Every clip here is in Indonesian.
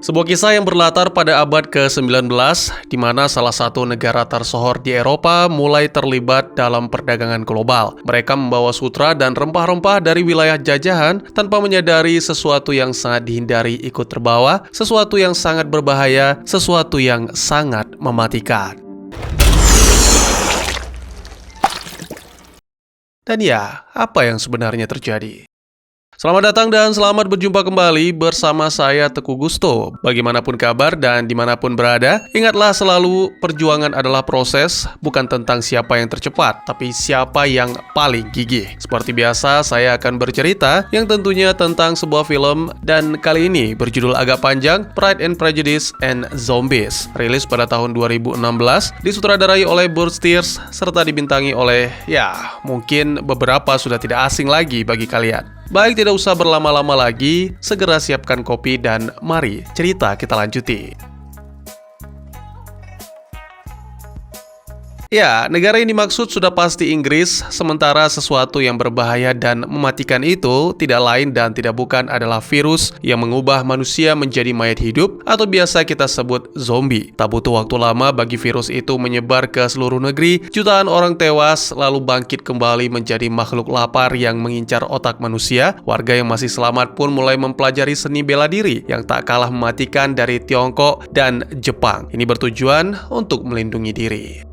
Sebuah kisah yang berlatar pada abad ke-19, di mana salah satu negara tersohor di Eropa mulai terlibat dalam perdagangan global. Mereka membawa sutra dan rempah-rempah dari wilayah jajahan tanpa menyadari sesuatu yang sangat dihindari ikut terbawa, sesuatu yang sangat berbahaya, sesuatu yang sangat mematikan. Dan ya, apa yang sebenarnya terjadi? Selamat datang dan selamat berjumpa kembali bersama saya Teguh Gusto. Bagaimanapun kabar dan dimanapun berada, ingatlah selalu perjuangan adalah proses, bukan tentang siapa yang tercepat, tapi siapa yang paling gigih. Seperti biasa, saya akan bercerita yang tentunya tentang sebuah film, dan kali ini berjudul agak panjang, Pride and Prejudice and Zombies. Rilis pada tahun 2016, disutradarai oleh Burt Steers, serta dibintangi oleh, mungkin beberapa sudah tidak asing lagi bagi kalian. Baik, tidak usah berlama-lama lagi, segera siapkan kopi dan mari cerita kita lanjuti. Ya, negara yang dimaksud sudah pasti Inggris, sementara sesuatu yang berbahaya dan mematikan itu tidak lain dan tidak bukan adalah virus yang mengubah manusia menjadi mayat hidup atau biasa kita sebut zombie. Tak butuh waktu lama bagi virus itu menyebar ke seluruh negeri, jutaan orang tewas lalu bangkit kembali menjadi makhluk lapar yang mengincar otak manusia. Warga yang masih selamat pun mulai mempelajari seni bela diri yang tak kalah mematikan dari Tiongkok dan Jepang. Ini bertujuan untuk melindungi diri.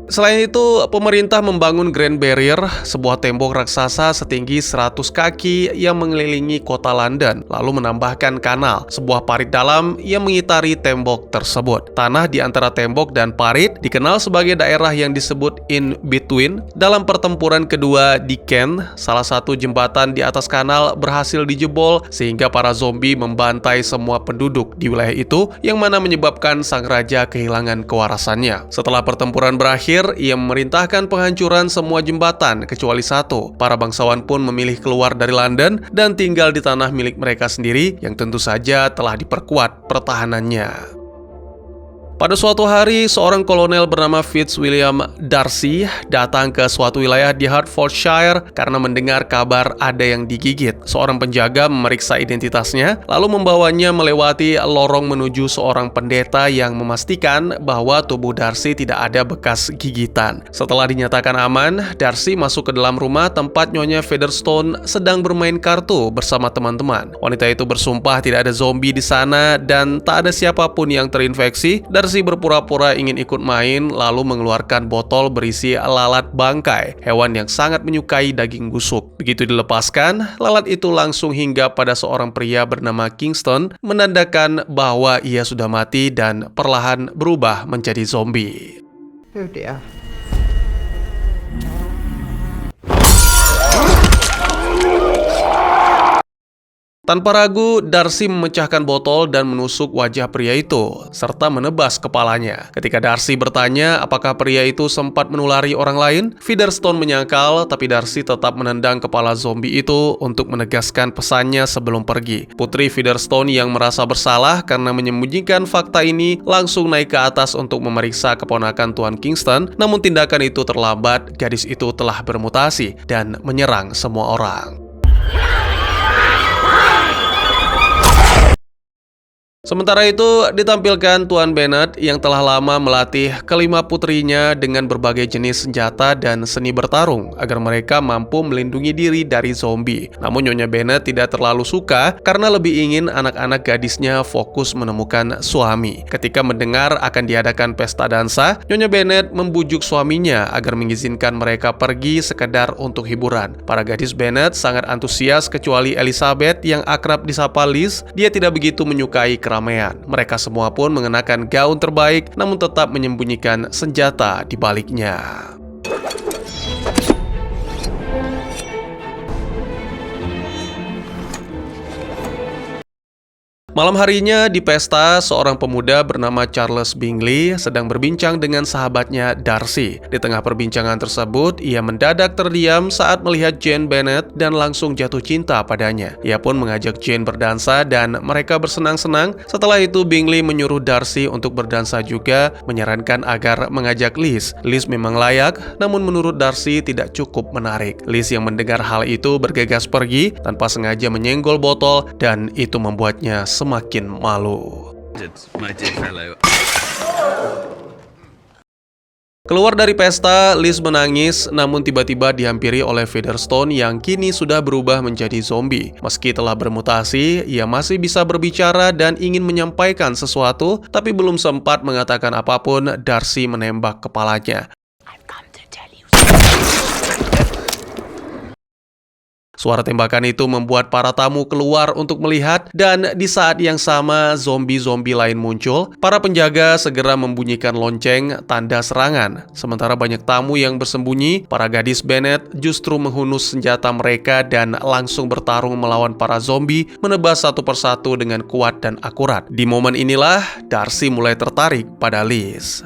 Selain itu, pemerintah membangun Grand Barrier, sebuah tembok raksasa setinggi 100 kaki yang mengelilingi kota London, lalu menambahkan kanal, sebuah parit dalam yang mengitari tembok tersebut. Tanah di antara tembok dan parit dikenal sebagai daerah yang disebut in between. Dalam pertempuran kedua di Kent, salah satu jembatan di atas kanal berhasil dijebol sehingga para zombie membantai semua penduduk di wilayah itu, yang mana menyebabkan sang raja kehilangan kewarasannya. Setelah pertempuran berakhir, ia memerintahkan penghancuran semua jembatan kecuali satu. Para bangsawan pun memilih keluar dari London dan tinggal di tanah milik mereka sendiri yang tentu saja telah diperkuat pertahanannya. Pada suatu hari, seorang kolonel bernama Fitzwilliam Darcy datang ke suatu wilayah di Hertfordshire karena mendengar kabar ada yang digigit. Seorang penjaga memeriksa identitasnya, lalu membawanya melewati lorong menuju seorang pendeta yang memastikan bahwa tubuh Darcy tidak ada bekas gigitan. Setelah dinyatakan aman, Darcy masuk ke dalam rumah tempat Nyonya Featherstone sedang bermain kartu bersama teman-teman. Wanita itu bersumpah tidak ada zombie di sana dan tak ada siapapun yang terinfeksi. Darcy berpura-pura ingin ikut main, lalu mengeluarkan botol berisi lalat bangkai, hewan yang sangat menyukai daging busuk. Begitu dilepaskan, lalat itu langsung hinggap pada seorang pria bernama Kingston, menandakan bahwa ia sudah mati dan perlahan berubah menjadi zombie. Oh dear. Tanpa ragu, Darcy memecahkan botol dan menusuk wajah pria itu, serta menebas kepalanya. Ketika Darcy bertanya apakah pria itu sempat menulari orang lain, Featherstone menyangkal, tapi Darcy tetap menendang kepala zombie itu untuk menegaskan pesannya sebelum pergi. Putri Featherstone yang merasa bersalah karena menyembunyikan fakta ini langsung naik ke atas untuk memeriksa keponakan Tuan Kingston, namun tindakan itu terlambat, gadis itu telah bermutasi dan menyerang semua orang. Sementara itu, ditampilkan Tuan Bennet yang telah lama melatih kelima putrinya dengan berbagai jenis senjata dan seni bertarung agar mereka mampu melindungi diri dari zombie. Namun Nyonya Bennet tidak terlalu suka karena lebih ingin anak-anak gadisnya fokus menemukan suami. Ketika mendengar akan diadakan pesta dansa, Nyonya Bennet membujuk suaminya agar mengizinkan mereka pergi sekedar untuk hiburan. Para gadis Bennet sangat antusias kecuali Elizabeth yang akrab disapa Liz. Dia tidak begitu menyukai keramaian. Mereka semua pun mengenakan gaun terbaik, namun tetap menyembunyikan senjata di baliknya. Malam harinya di pesta, seorang pemuda bernama Charles Bingley sedang berbincang dengan sahabatnya Darcy. Di tengah perbincangan tersebut, ia mendadak terdiam saat melihat Jane Bennet dan langsung jatuh cinta padanya. Ia pun mengajak Jane berdansa dan mereka bersenang-senang. Setelah itu, Bingley menyuruh Darcy untuk berdansa juga, menyarankan agar mengajak Liz. Liz memang layak, namun menurut Darcy tidak cukup menarik. Liz yang mendengar hal itu bergegas pergi tanpa sengaja menyenggol botol dan itu membuatnya semakin semakin malu. My dear fellow. Keluar dari pesta, Liz menangis, namun tiba-tiba dihampiri oleh Featherstone yang kini sudah berubah menjadi zombie. Meski telah bermutasi, ia masih bisa berbicara dan ingin menyampaikan sesuatu, tapi belum sempat mengatakan apapun, Darcy menembak kepalanya. Suara tembakan itu membuat para tamu keluar untuk melihat, dan di saat yang sama zombie-zombie lain muncul. Para penjaga segera membunyikan lonceng tanda serangan. Sementara banyak tamu yang bersembunyi, para gadis Bennet justru menghunus senjata mereka dan langsung bertarung melawan para zombie, menebas satu persatu dengan kuat dan akurat. Di momen inilah Darcy mulai tertarik pada Liz.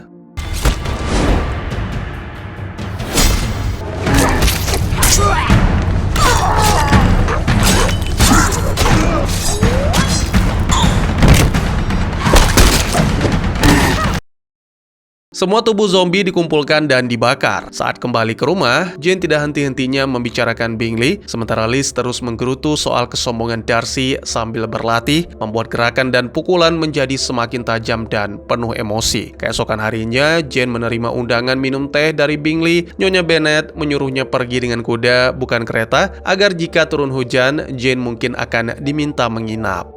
Semua tubuh zombie dikumpulkan dan dibakar. Saat kembali ke rumah, Jane tidak henti-hentinya membicarakan Bingley, sementara Liz terus menggerutu soal kesombongan Darcy sambil berlatih, membuat gerakan dan pukulan menjadi semakin tajam dan penuh emosi. Keesokan harinya, Jane menerima undangan minum teh dari Bingley. Nyonya Bennet menyuruhnya pergi dengan kuda, bukan kereta, agar jika turun hujan, Jane mungkin akan diminta menginap.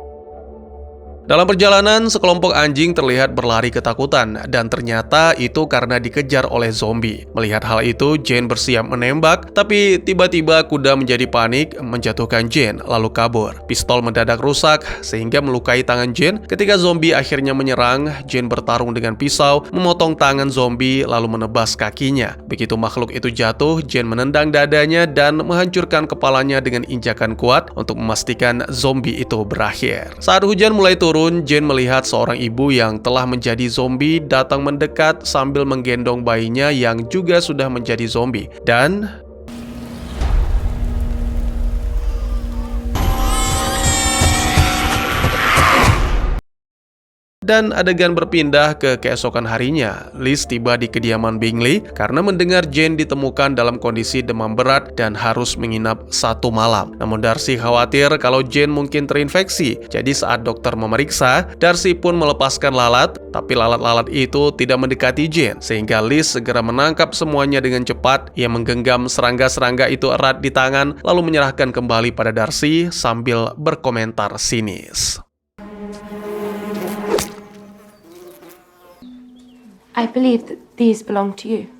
Dalam perjalanan, sekelompok anjing terlihat berlari ketakutan, dan ternyata itu karena dikejar oleh zombie. Melihat hal itu, Jane bersiap menembak, tapi tiba-tiba kuda menjadi panik, menjatuhkan Jane, lalu kabur. Pistol mendadak rusak, sehingga melukai tangan Jane. Ketika zombie akhirnya menyerang, Jane bertarung dengan pisau, memotong tangan zombie, lalu menebas kakinya. Begitu makhluk itu jatuh, Jane menendang dadanya dan menghancurkan kepalanya dengan injakan kuat untuk memastikan zombie itu berakhir. Saat hujan mulai turun, Jane melihat seorang ibu yang telah menjadi zombie datang mendekat sambil menggendong bayinya yang juga sudah menjadi zombie. Dan adegan berpindah ke keesokan harinya. Liz tiba di kediaman Bingley karena mendengar Jane ditemukan dalam kondisi demam berat dan harus menginap 1 malam. Namun Darcy khawatir kalau Jane mungkin terinfeksi. Jadi saat dokter memeriksa, Darcy pun melepaskan lalat, tapi lalat-lalat itu tidak mendekati Jane. Sehingga Liz segera menangkap semuanya dengan cepat. Ia menggenggam serangga-serangga itu erat di tangan, lalu menyerahkan kembali pada Darcy sambil berkomentar sinis. I believe that these belong to you.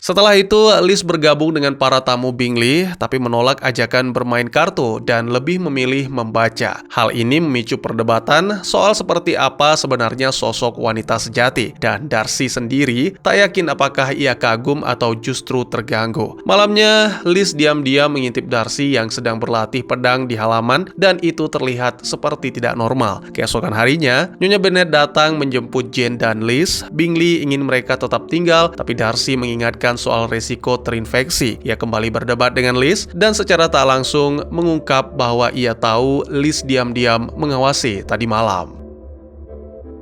Setelah itu, Liz bergabung dengan para tamu Bingley, tapi menolak ajakan bermain kartu dan lebih memilih membaca. Hal ini memicu perdebatan soal seperti apa sebenarnya sosok wanita sejati, dan Darcy sendiri tak yakin apakah ia kagum atau justru terganggu. Malamnya, Liz diam-diam mengintip Darcy yang sedang berlatih pedang di halaman, dan itu terlihat seperti tidak normal. Keesokan harinya, Nyonya Bennet datang menjemput Jane dan Liz. Bingley ingin mereka tetap tinggal, tapi Darcy mengingatkan soal resiko terinfeksi. Ia kembali berdebat dengan Liz dan secara tak langsung mengungkap bahwa ia tahu Liz diam-diam mengawasi tadi malam.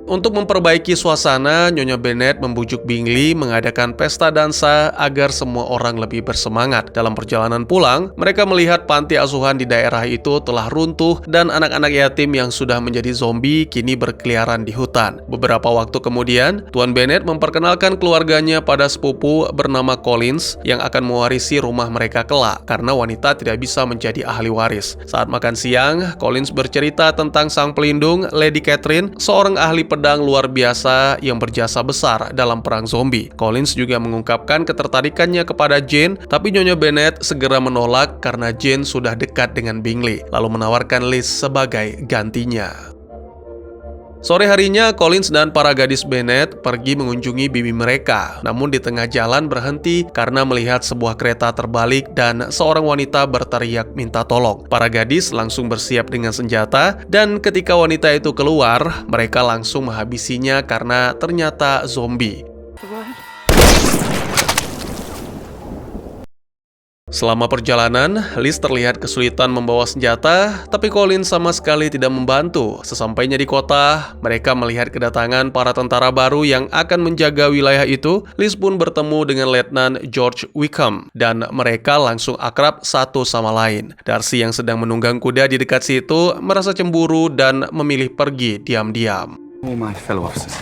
Untuk memperbaiki suasana, Nyonya Bennet membujuk Bingley mengadakan pesta dansa agar semua orang lebih bersemangat. Dalam perjalanan pulang, mereka melihat panti asuhan di daerah itu telah runtuh dan anak-anak yatim yang sudah menjadi zombie kini berkeliaran di hutan. Beberapa waktu kemudian, Tuan Bennet memperkenalkan keluarganya pada sepupu bernama Collins yang akan mewarisi rumah mereka kelak karena wanita tidak bisa menjadi ahli waris. Saat makan siang, Collins bercerita tentang sang pelindung, Lady Catherine, seorang ahli pedang luar biasa yang berjasa besar dalam perang zombie. Collins juga mengungkapkan ketertarikannya kepada Jane, tapi Nyonya Bennet segera menolak karena Jane sudah dekat dengan Bingley, lalu menawarkan Liz sebagai gantinya. Sore harinya, Collins dan para gadis Bennet pergi mengunjungi bibi mereka. Namun di tengah jalan berhenti karena melihat sebuah kereta terbalik dan seorang wanita berteriak minta tolong. Para gadis langsung bersiap dengan senjata, dan ketika wanita itu keluar, mereka langsung menghabisinya karena ternyata zombie. Selama perjalanan, Liz terlihat kesulitan membawa senjata, tapi Colin sama sekali tidak membantu. Sesampainya di kota, mereka melihat kedatangan para tentara baru yang akan menjaga wilayah itu. Liz pun bertemu dengan Letnan George Wickham, dan mereka langsung akrab satu sama lain. Darcy yang sedang menunggang kuda di dekat situ merasa cemburu dan memilih pergi diam-diam. All my fellow officers.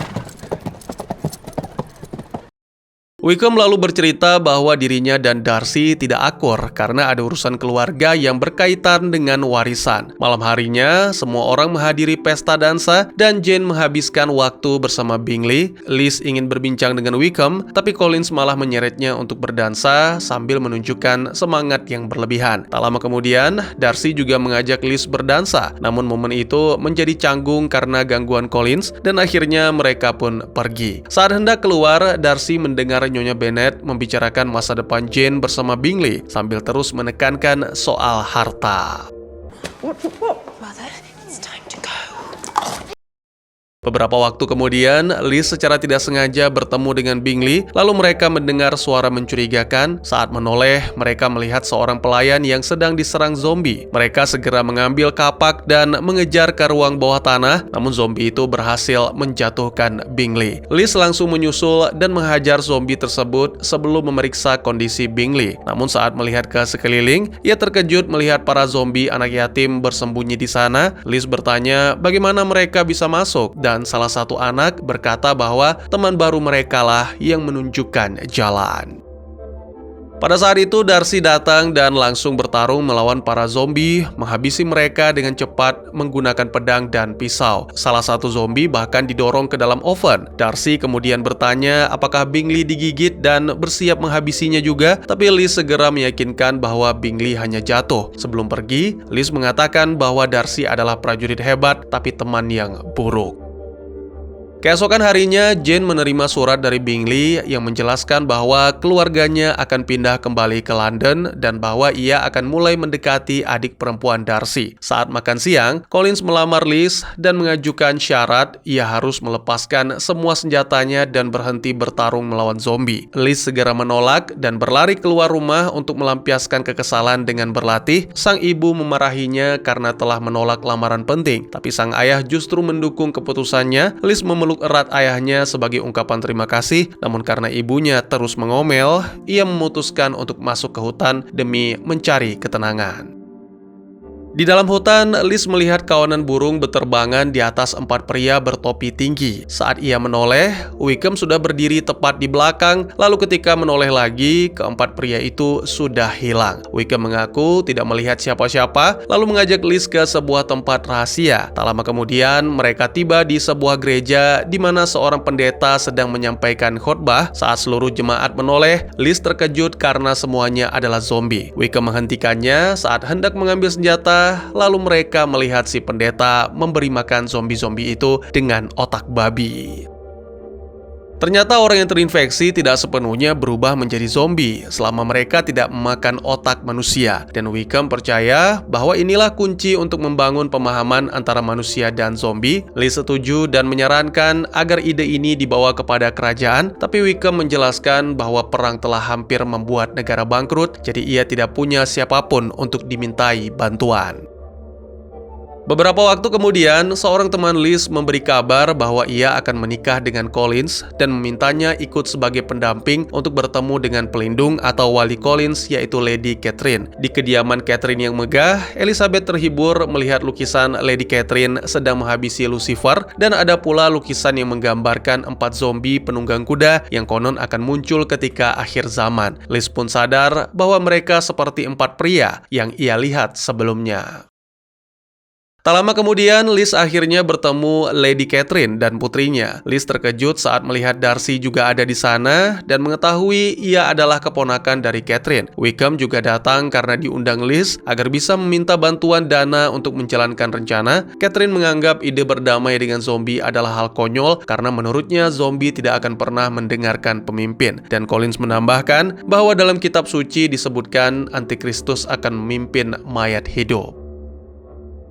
Wickham lalu bercerita bahwa dirinya dan Darcy tidak akur karena ada urusan keluarga yang berkaitan dengan warisan. Malam harinya, semua orang menghadiri pesta dansa dan Jane menghabiskan waktu bersama Bingley. Liz ingin berbincang dengan Wickham, tapi Collins malah menyeretnya untuk berdansa sambil menunjukkan semangat yang berlebihan. Tak lama kemudian, Darcy juga mengajak Liz berdansa, namun momen itu menjadi canggung karena gangguan Collins dan akhirnya mereka pun pergi. Saat hendak keluar, Darcy mendengar Nyonya Bennet membicarakan masa depan Jane bersama Bingley sambil terus menekankan soal harta. Mother, it's time to go. Beberapa waktu kemudian, Liz secara tidak sengaja bertemu dengan Bingley, lalu mereka mendengar suara mencurigakan. Saat menoleh, mereka melihat seorang pelayan yang sedang diserang zombie. Mereka segera mengambil kapak dan mengejar ke ruang bawah tanah, namun zombie itu berhasil menjatuhkan Bingley. Liz langsung menyusul dan menghajar zombie tersebut sebelum memeriksa kondisi Bingley. Namun saat melihat ke sekeliling, ia terkejut melihat para zombie anak yatim bersembunyi di sana. Liz bertanya bagaimana mereka bisa masuk, dan salah satu anak berkata bahwa teman baru mereka lah yang menunjukkan jalan. Pada saat itu, Darcy datang dan langsung bertarung melawan para zombie, menghabisi mereka dengan cepat menggunakan pedang dan pisau. Salah satu zombie bahkan didorong ke dalam oven. Darcy kemudian bertanya apakah Bingley digigit dan bersiap menghabisinya juga, tapi Liz segera meyakinkan bahwa Bingley hanya jatuh. Sebelum pergi, Liz mengatakan bahwa Darcy adalah prajurit hebat tapi teman yang buruk. Keesokan harinya, Jane menerima surat dari Bingley yang menjelaskan bahwa keluarganya akan pindah kembali ke London dan bahwa ia akan mulai mendekati adik perempuan Darcy. Saat makan siang, Collins melamar Liz dan mengajukan syarat ia harus melepaskan semua senjatanya dan berhenti bertarung melawan zombie. Liz segera menolak dan berlari keluar rumah untuk melampiaskan kekesalan dengan berlatih. Sang ibu memarahinya karena telah menolak lamaran penting, tapi sang ayah justru mendukung keputusannya. Liz memeluk erat ayahnya sebagai ungkapan terima kasih, namun karena ibunya terus mengomel, ia memutuskan untuk masuk ke hutan demi mencari ketenangan. Di dalam hutan, Liz melihat kawanan burung berterbangan di atas 4 pria bertopi tinggi. Saat ia menoleh, Wickham sudah berdiri tepat di belakang, lalu ketika menoleh lagi, keempat pria itu sudah hilang. Wickham mengaku tidak melihat siapa-siapa, lalu mengajak Liz ke sebuah tempat rahasia. Tak lama kemudian, mereka tiba di sebuah gereja di mana seorang pendeta sedang menyampaikan khotbah. Saat seluruh jemaat menoleh, Liz terkejut karena semuanya adalah zombie. Wickham menghentikannya saat hendak mengambil senjata. Lalu mereka melihat si pendeta memberi makan zombie-zombie itu dengan otak babi. Ternyata orang yang terinfeksi tidak sepenuhnya berubah menjadi zombie selama mereka tidak memakan otak manusia. Dan Wickham percaya bahwa inilah kunci untuk membangun pemahaman antara manusia dan zombie. Liz setuju dan menyarankan agar ide ini dibawa kepada kerajaan, tapi Wickham menjelaskan bahwa perang telah hampir membuat negara bangkrut, jadi ia tidak punya siapapun untuk dimintai bantuan. Beberapa waktu kemudian, seorang teman Liz memberi kabar bahwa ia akan menikah dengan Collins dan memintanya ikut sebagai pendamping untuk bertemu dengan pelindung atau wali Collins, yaitu Lady Catherine. Di kediaman Catherine yang megah, Elizabeth terhibur melihat lukisan Lady Catherine sedang menghabisi Lucifer, dan ada pula lukisan yang menggambarkan 4 zombie penunggang kuda yang konon akan muncul ketika akhir zaman. Liz pun sadar bahwa mereka seperti 4 pria yang ia lihat sebelumnya. Tak lama kemudian, Liz akhirnya bertemu Lady Catherine dan putrinya. Liz terkejut saat melihat Darcy juga ada di sana dan mengetahui ia adalah keponakan dari Catherine. Wickham juga datang karena diundang Liz agar bisa meminta bantuan dana untuk menjalankan rencana. Catherine menganggap ide berdamai dengan zombie adalah hal konyol karena menurutnya zombie tidak akan pernah mendengarkan pemimpin. Dan Collins menambahkan bahwa dalam kitab suci disebutkan Antikristus akan memimpin mayat hidup.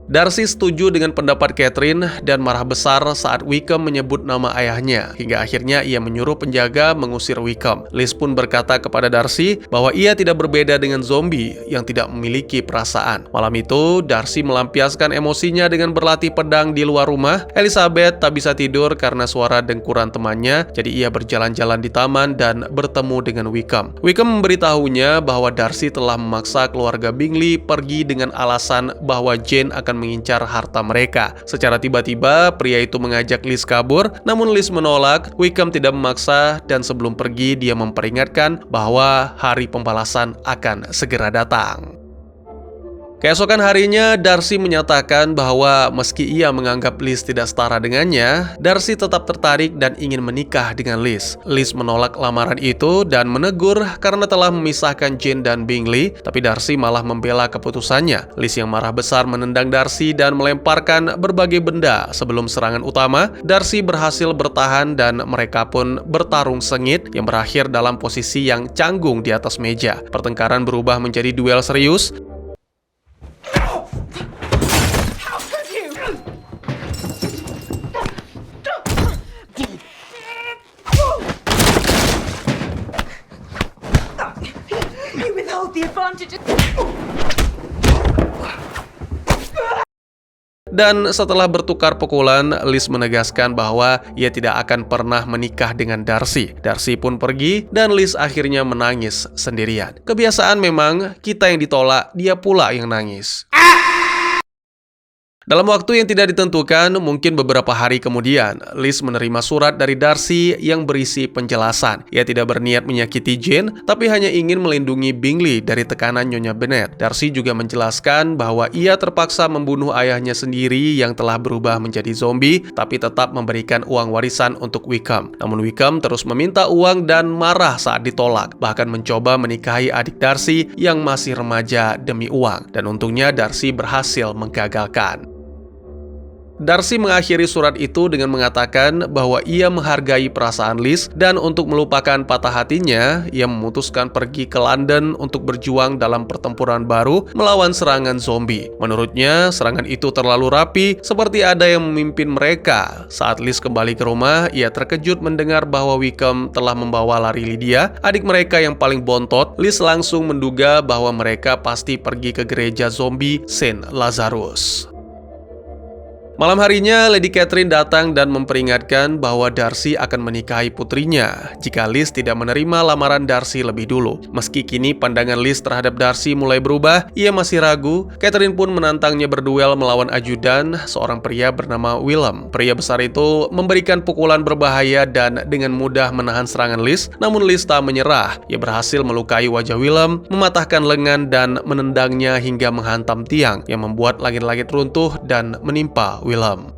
Darcy setuju dengan pendapat Catherine dan marah besar saat Wickham menyebut nama ayahnya, hingga akhirnya ia menyuruh penjaga mengusir Wickham. Liz pun berkata kepada Darcy bahwa ia tidak berbeda dengan zombie yang tidak memiliki perasaan. Malam itu, Darcy melampiaskan emosinya dengan berlatih pedang di luar rumah. Elizabeth tak bisa tidur karena suara dengkuran temannya, jadi ia berjalan-jalan di taman dan bertemu dengan Wickham. Wickham memberitahunya bahwa Darcy telah memaksa keluarga Bingley pergi dengan alasan bahwa Jane akan mengincar harta mereka. Secara tiba-tiba, pria itu mengajak Liz kabur, namun Liz menolak. Wickham tidak memaksa dan sebelum pergi dia memperingatkan bahwa hari pembalasan akan segera datang. Keesokan harinya, Darcy menyatakan bahwa meski ia menganggap Liz tidak setara dengannya, Darcy tetap tertarik dan ingin menikah dengan Liz. Liz menolak lamaran itu dan menegur karena telah memisahkan Jane dan Bingley, tapi Darcy malah membela keputusannya. Liz yang marah besar menendang Darcy dan melemparkan berbagai benda. Sebelum serangan utama, Darcy berhasil bertahan dan mereka pun bertarung sengit yang berakhir dalam posisi yang canggung di atas meja. Pertengkaran berubah menjadi duel serius. You withhold the advantage. Dan setelah bertukar pukulan, Liz menegaskan bahwa ia tidak akan pernah menikah dengan Darcy. Darcy pun pergi dan Liz akhirnya menangis sendirian. Kebiasaan memang, kita yang ditolak, dia pula yang nangis. Dalam waktu yang tidak ditentukan, mungkin beberapa hari kemudian, Liz menerima surat dari Darcy yang berisi penjelasan. Ia tidak berniat menyakiti Jane, tapi hanya ingin melindungi Bingley dari tekanan Nyonya Bennet. Darcy juga menjelaskan bahwa ia terpaksa membunuh ayahnya sendiri yang telah berubah menjadi zombie, tapi tetap memberikan uang warisan untuk Wickham. Namun Wickham terus meminta uang dan marah saat ditolak, bahkan mencoba menikahi adik Darcy yang masih remaja demi uang. Dan untungnya Darcy berhasil menggagalkan. Darcy mengakhiri surat itu dengan mengatakan bahwa ia menghargai perasaan Liz dan untuk melupakan patah hatinya, ia memutuskan pergi ke London untuk berjuang dalam pertempuran baru melawan serangan zombie. Menurutnya, serangan itu terlalu rapi, seperti ada yang memimpin mereka. Saat Liz kembali ke rumah, ia terkejut mendengar bahwa Wickham telah membawa lari Lydia, adik mereka yang paling bontot. Liz langsung menduga bahwa mereka pasti pergi ke gereja zombie Saint Lazarus. Malam harinya, Lady Catherine datang dan memperingatkan bahwa Darcy akan menikahi putrinya jika Liz tidak menerima lamaran Darcy lebih dulu. Meski kini pandangan Liz terhadap Darcy mulai berubah, ia masih ragu. Catherine pun menantangnya berduel melawan ajudan, seorang pria bernama Willem. Pria besar itu memberikan pukulan berbahaya dan dengan mudah menahan serangan Liz, namun Liz tak menyerah. Ia berhasil melukai wajah Willem, mematahkan lengan dan menendangnya hingga menghantam tiang yang membuat langit-langit runtuh dan menimpa Willem.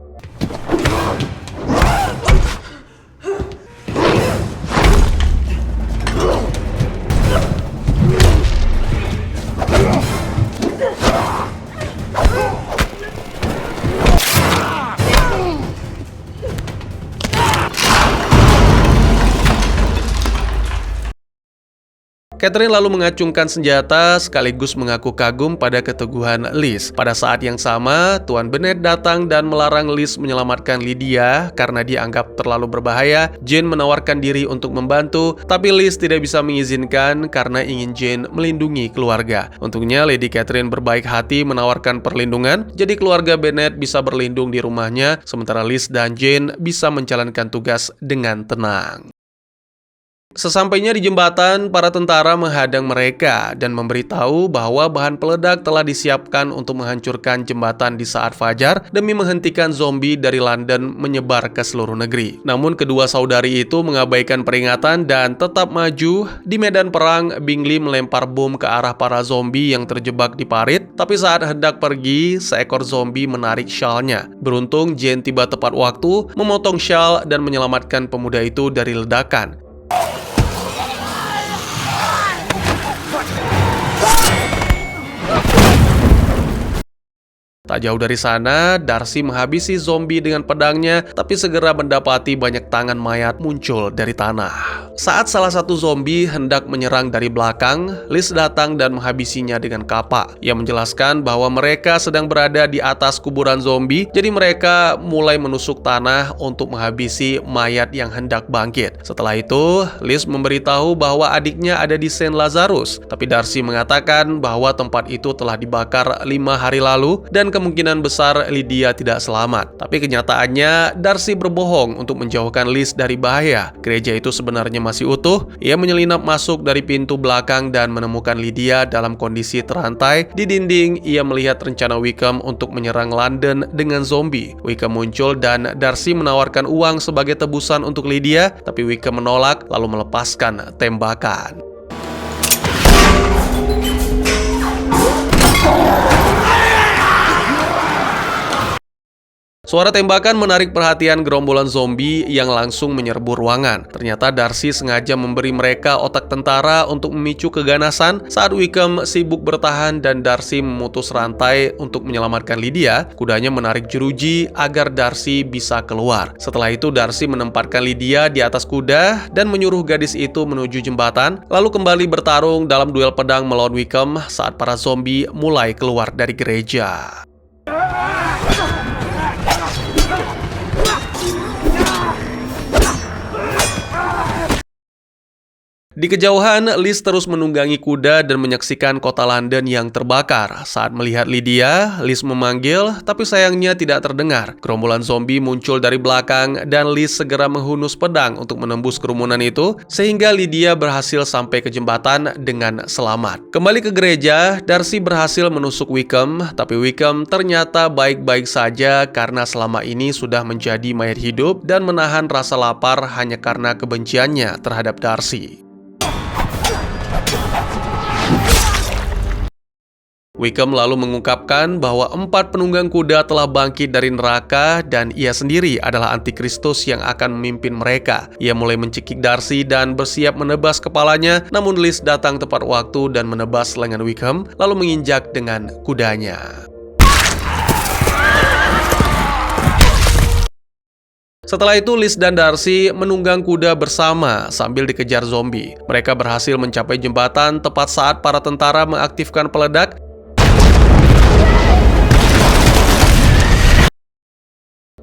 Catherine lalu mengacungkan senjata sekaligus mengaku kagum pada keteguhan Liz. Pada saat yang sama, Tuan Bennet datang dan melarang Liz menyelamatkan Lydia karena dianggap terlalu berbahaya. Jane menawarkan diri untuk membantu, tapi Liz tidak bisa mengizinkan karena ingin Jane melindungi keluarga. Untungnya Lady Catherine berbaik hati menawarkan perlindungan, jadi keluarga Bennet bisa berlindung di rumahnya, sementara Liz dan Jane bisa menjalankan tugas dengan tenang. Sesampainya di jembatan, para tentara menghadang mereka dan memberitahu bahwa bahan peledak telah disiapkan untuk menghancurkan jembatan di saat fajar demi menghentikan zombie dari London menyebar ke seluruh negeri. Namun kedua saudari itu mengabaikan peringatan dan tetap maju. Di medan perang, Bingley melempar bom ke arah para zombie yang terjebak di parit, tapi saat hendak pergi, seekor zombie menarik syalnya. Beruntung, Jane tiba tepat waktu, memotong syal dan menyelamatkan pemuda itu dari ledakan. Tak jauh dari sana, Darcy menghabisi zombie dengan pedangnya, tapi segera mendapati banyak tangan mayat muncul dari tanah. Saat salah satu zombie hendak menyerang dari belakang, Liz datang dan menghabisinya dengan kapak. Ia menjelaskan bahwa mereka sedang berada di atas kuburan zombie, jadi mereka mulai menusuk tanah untuk menghabisi mayat yang hendak bangkit. Setelah itu, Liz memberitahu bahwa adiknya ada di Saint Lazarus, tapi Darcy mengatakan bahwa tempat itu telah dibakar 5 hari lalu dan kemungkinan besar Lydia tidak selamat. Tapi kenyataannya, Darcy berbohong untuk menjauhkan Liz dari bahaya. Gereja itu sebenarnya masih utuh. Ia menyelinap masuk dari pintu belakang dan menemukan Lydia dalam kondisi terantai. Di dinding, ia melihat rencana Wickham untuk menyerang London dengan zombie. Wickham muncul dan Darcy menawarkan uang sebagai tebusan untuk Lydia, tapi Wickham menolak lalu melepaskan tembakan. Suara tembakan menarik perhatian gerombolan zombie yang langsung menyerbu ruangan. Ternyata Darcy sengaja memberi mereka otak tentara untuk memicu keganasan. Saat Wickham sibuk bertahan dan Darcy memutus rantai untuk menyelamatkan Lydia, kudanya menarik jeruji agar Darcy bisa keluar. Setelah itu Darcy menempatkan Lydia di atas kuda dan menyuruh gadis itu menuju jembatan, lalu kembali bertarung dalam duel pedang melawan Wickham saat para zombie mulai keluar dari gereja. Di kejauhan, Liz terus menunggangi kuda dan menyaksikan kota London yang terbakar. Saat melihat Lydia, Liz memanggil, tapi sayangnya tidak terdengar. Gerombolan zombie muncul dari belakang dan Liz segera menghunus pedang untuk menembus kerumunan itu, sehingga Lydia berhasil sampai ke jembatan dengan selamat. Kembali ke gereja, Darcy berhasil menusuk Wickham, tapi Wickham ternyata baik-baik saja karena selama ini sudah menjadi mayat hidup dan menahan rasa lapar hanya karena kebenciannya terhadap Darcy. Wickham lalu mengungkapkan bahwa 4 penunggang kuda telah bangkit dari neraka dan ia sendiri adalah antikristus yang akan memimpin mereka. Ia mulai mencekik Darcy dan bersiap menebas kepalanya, namun Liz datang tepat waktu dan menebas lengan Wickham, lalu menginjak dengan kudanya. Setelah itu, Liz dan Darcy menunggang kuda bersama sambil dikejar zombie. Mereka berhasil mencapai jembatan tepat saat para tentara mengaktifkan peledak.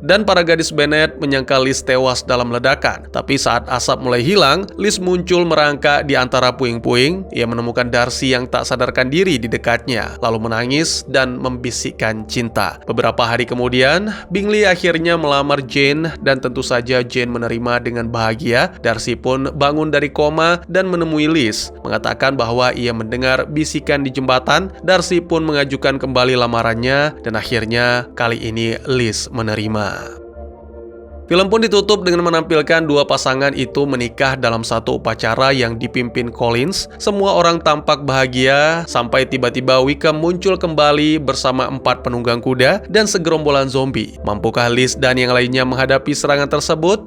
Dan para gadis Bennet menyangka Liz tewas dalam ledakan. Tapi saat asap mulai hilang, Liz muncul merangkak di antara puing-puing. Ia menemukan Darcy yang tak sadarkan diri di dekatnya, lalu menangis dan membisikkan cinta. Beberapa hari kemudian, Bingley akhirnya melamar Jane dan tentu saja Jane menerima dengan bahagia. Darcy pun bangun dari koma dan menemui Liz, mengatakan bahwa ia mendengar bisikan di jembatan. Darcy pun mengajukan kembali lamarannya dan akhirnya kali ini Liz menerima. Film pun ditutup dengan menampilkan dua pasangan itu menikah dalam satu upacara yang dipimpin Collins. Semua orang tampak bahagia sampai tiba-tiba Wickham muncul kembali bersama 4 penunggang kuda dan segerombolan zombie. Mampukah Liz dan yang lainnya menghadapi serangan tersebut?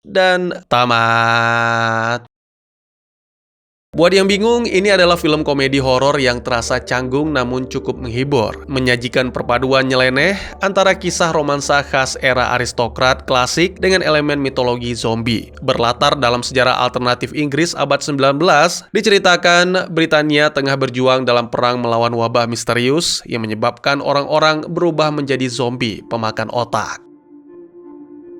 Dan tamat. Buat yang bingung, ini adalah film komedi horor yang terasa canggung namun cukup menghibur. Menyajikan perpaduan nyeleneh antara kisah romansa khas era aristokrat klasik dengan elemen mitologi zombie. Berlatar dalam sejarah alternatif Inggris abad 19, diceritakan Britania tengah berjuang dalam perang melawan wabah misterius yang menyebabkan orang-orang berubah menjadi zombie pemakan otak.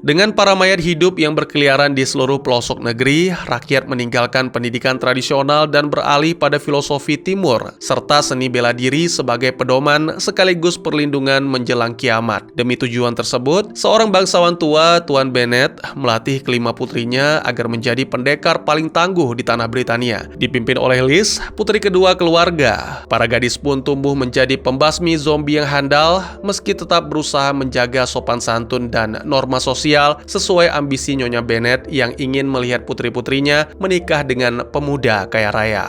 Dengan para mayat hidup yang berkeliaran di seluruh pelosok negeri, rakyat meninggalkan pendidikan tradisional dan beralih pada filosofi timur, serta seni bela diri sebagai pedoman sekaligus perlindungan menjelang kiamat. Demi tujuan tersebut, seorang bangsawan tua, Tuan Bennet, melatih kelima putrinya agar menjadi pendekar paling tangguh di tanah Britania. Dipimpin oleh Liz, putri kedua keluarga, para gadis pun tumbuh menjadi pembasmi zombie yang handal, meski tetap berusaha menjaga sopan santun dan norma sosial sesuai ambisi Nyonya Bennet yang ingin melihat putri-putrinya menikah dengan pemuda kaya raya.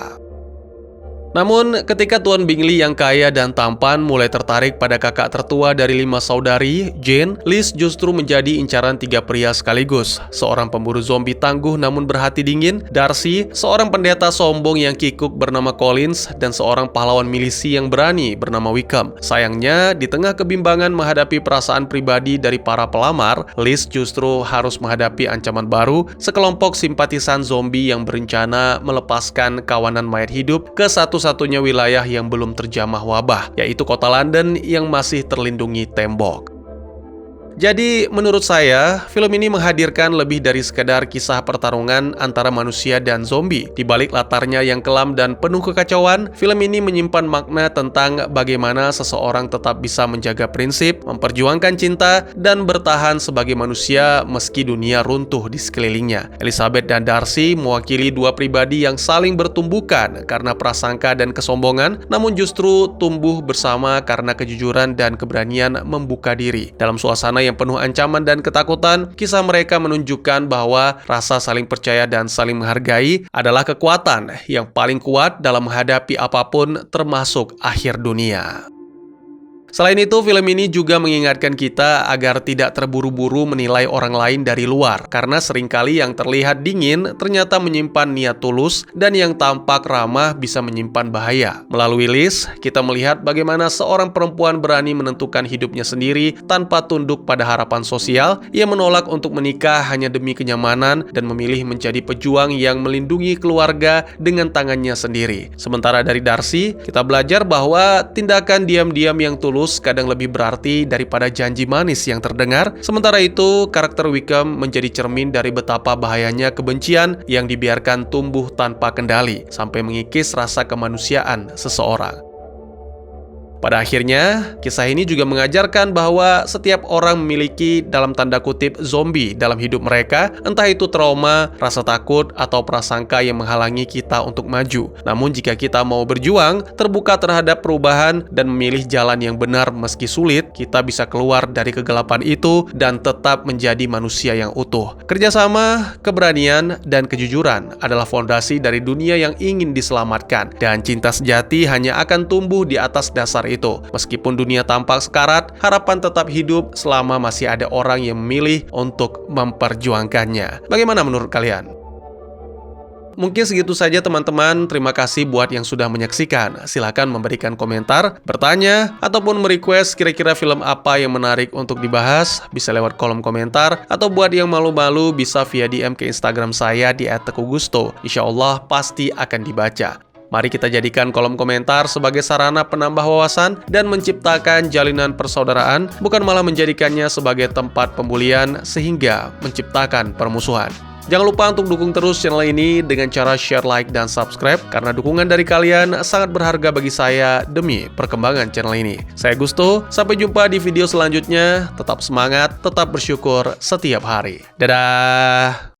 Namun, ketika Tuan Bingley yang kaya dan tampan mulai tertarik pada kakak tertua dari 5 saudari, Jane, Liz justru menjadi incaran 3 pria sekaligus. Seorang pemburu zombie tangguh namun berhati dingin, Darcy, seorang pendeta sombong yang kikuk bernama Collins, dan seorang pahlawan milisi yang berani bernama Wickham. Sayangnya, di tengah kebimbangan menghadapi perasaan pribadi dari para pelamar, Liz justru harus menghadapi ancaman baru, sekelompok simpatisan zombie yang berencana melepaskan kawanan mayat hidup ke satu-satunya wilayah yang belum terjamah wabah, yaitu kota London yang masih terlindungi tembok. Jadi, menurut saya, film ini menghadirkan lebih dari sekedar kisah pertarungan antara manusia dan zombie. Di balik latarnya yang kelam dan penuh kekacauan, film ini menyimpan makna tentang bagaimana seseorang tetap bisa menjaga prinsip, memperjuangkan cinta, dan bertahan sebagai manusia meski dunia runtuh di sekelilingnya. Elizabeth dan Darcy mewakili 2 pribadi yang saling bertumbukan karena prasangka dan kesombongan, namun justru tumbuh bersama karena kejujuran dan keberanian membuka diri. Dalam suasana yang penuh ancaman dan ketakutan, kisah mereka menunjukkan bahwa rasa saling percaya dan saling menghargai adalah kekuatan yang paling kuat dalam menghadapi apapun, termasuk akhir dunia. Selain itu, film ini juga mengingatkan kita agar tidak terburu-buru menilai orang lain dari luar, karena seringkali yang terlihat dingin ternyata menyimpan niat tulus, dan yang tampak ramah bisa menyimpan bahaya. Melalui Liz, kita melihat bagaimana seorang perempuan berani menentukan hidupnya sendiri tanpa tunduk pada harapan sosial. Ia menolak untuk menikah hanya demi kenyamanan dan memilih menjadi pejuang yang melindungi keluarga dengan tangannya sendiri. Sementara dari Darcy, kita belajar bahwa tindakan diam-diam yang tulus kadang lebih berarti daripada janji manis yang terdengar. Sementara itu, karakter Wickham menjadi cermin dari betapa bahayanya kebencian yang dibiarkan tumbuh tanpa kendali, sampai mengikis rasa kemanusiaan seseorang. Pada akhirnya, kisah ini juga mengajarkan bahwa setiap orang memiliki dalam tanda kutip zombie dalam hidup mereka, entah itu trauma, rasa takut, atau prasangka yang menghalangi kita untuk maju. Namun jika kita mau berjuang, terbuka terhadap perubahan, dan memilih jalan yang benar meski sulit, kita bisa keluar dari kegelapan itu dan tetap menjadi manusia yang utuh. Kerjasama, keberanian, dan kejujuran adalah fondasi dari dunia yang ingin diselamatkan, dan cinta sejati hanya akan tumbuh di atas dasar itu. Meskipun dunia tampak sekarat, harapan tetap hidup selama masih ada orang yang memilih untuk memperjuangkannya. Bagaimana menurut kalian? Mungkin segitu saja teman-teman. Terima kasih buat yang sudah menyaksikan. Silahkan memberikan komentar, bertanya, ataupun merequest kira-kira film apa yang menarik untuk dibahas. Bisa lewat kolom komentar, atau buat yang malu-malu bisa via DM ke Instagram saya di @teguhgusto. Insya Allah pasti akan dibaca. Mari kita jadikan kolom komentar sebagai sarana penambah wawasan dan menciptakan jalinan persaudaraan, bukan malah menjadikannya sebagai tempat pembulian sehingga menciptakan permusuhan. Jangan lupa untuk dukung terus channel ini dengan cara share, like, dan subscribe, karena dukungan dari kalian sangat berharga bagi saya demi perkembangan channel ini. Saya Gusto, sampai jumpa di video selanjutnya. Tetap semangat, tetap bersyukur setiap hari. Dadah!